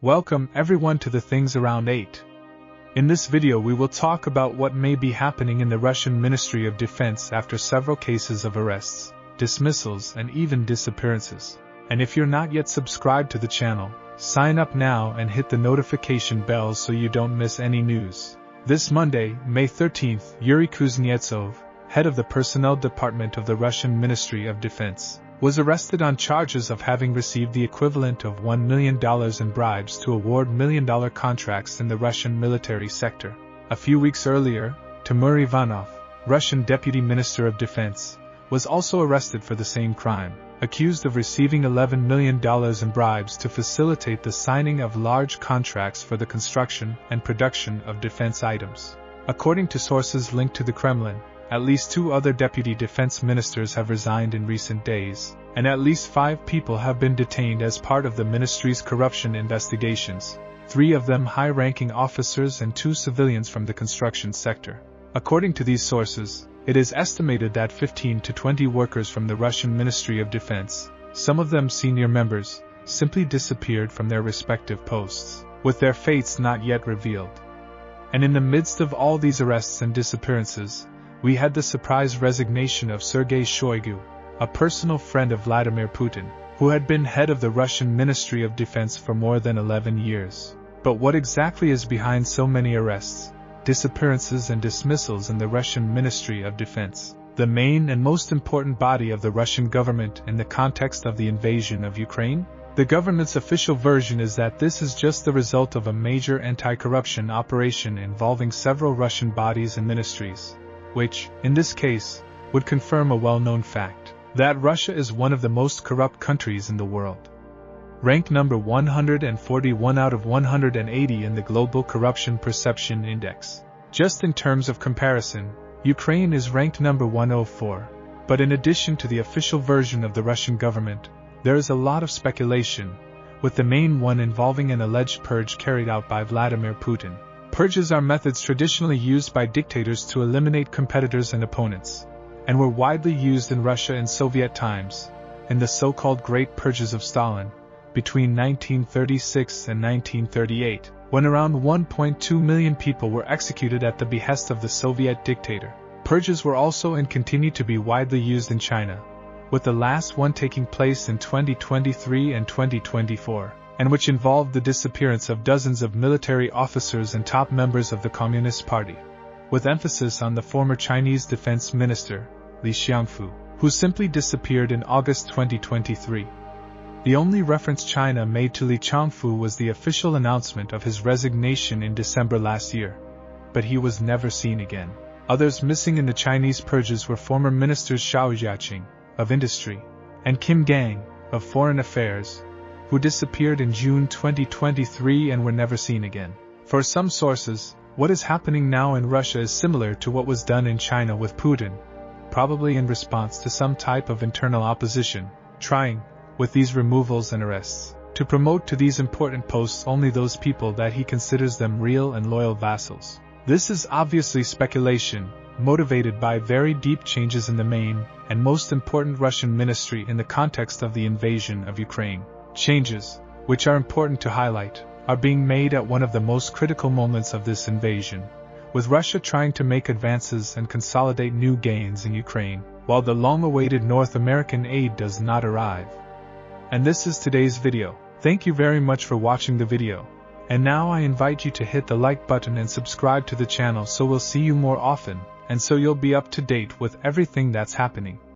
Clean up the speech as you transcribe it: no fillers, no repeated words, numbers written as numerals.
Welcome everyone to the Things Around 8. In this video we will talk about what may be happening in the Russian Ministry of Defense after several cases of arrests, dismissals and even disappearances. And if you're not yet subscribed to the channel, sign up now and hit the notification bell so you don't miss any news. This Monday, May 13th, Yuri Kuznetsov, head of the Personnel Department of the Russian Ministry of Defense, was arrested on charges of having received the equivalent of $1 million in bribes to award million-dollar contracts in the Russian military sector. A few weeks earlier, Timur Ivanov, Russian Deputy Minister of Defense, was also arrested for the same crime, accused of receiving $11 million in bribes to facilitate the signing of large contracts for the construction and production of defense items. According to sources linked to the Kremlin, at least 2 other deputy defense ministers have resigned in recent days, and at least 5 people have been detained as part of the ministry's corruption investigations, 3 of them high-ranking officers and 2 civilians from the construction sector. According to these sources, it is estimated that 15 to 20 workers from the Russian Ministry of Defense, some of them senior members, simply disappeared from their respective posts, with their fates not yet revealed. And in the midst of all these arrests and disappearances, we had the surprise resignation of Sergei Shoigu, a personal friend of Vladimir Putin, who had been head of the Russian Ministry of Defense for more than 11 years. But what exactly is behind so many arrests, disappearances and dismissals in the Russian Ministry of Defense, the main and most important body of the Russian government in the context of the invasion of Ukraine? The government's official version is that this is just the result of a major anti-corruption operation involving several Russian bodies and ministries, which, in this case, would confirm a well-known fact, that Russia is one of the most corrupt countries in the world. Ranked number 141 out of 180 in the Global Corruption Perception Index. Just in terms of comparison, Ukraine is ranked number 104. But in addition to the official version of the Russian government, there is a lot of speculation, with the main one involving an alleged purge carried out by Vladimir Putin. Purges are methods traditionally used by dictators to eliminate competitors and opponents, and were widely used in Russia in Soviet times, in the so-called Great Purges of Stalin, between 1936 and 1938, when around 1.2 million people were executed at the behest of the Soviet dictator. Purges were also and continue to be widely used in China, with the last one taking place in 2023 and 2024. And which involved the disappearance of dozens of military officers and top members of the Communist Party, with emphasis on the former Chinese Defense Minister, Li Xiangfu, who simply disappeared in August 2023. The only reference China made to Li Xiangfu was the official announcement of his resignation in December last year, but he was never seen again. Others missing in the Chinese purges were former ministers Xiao Jiaqing, of Industry, and Kim Gang, of Foreign Affairs, who disappeared in June 2023 and were never seen again. For some sources, what is happening now in Russia is similar to what was done in China with Putin, probably in response to some type of internal opposition, trying, with these removals and arrests, to promote to these important posts only those people that he considers them real and loyal vassals. This is obviously speculation, motivated by very deep changes in the main and most important Russian ministry in the context of the invasion of Ukraine. Changes, which are important to highlight, are being made at one of the most critical moments of this invasion, with Russia trying to make advances and consolidate new gains in Ukraine, while the long-awaited North American aid does not arrive. And this is today's video. Thank you very much for watching the video. And now I invite you to hit the like button and subscribe to the channel so we'll see you more often, and so you'll be up to date with everything that's happening.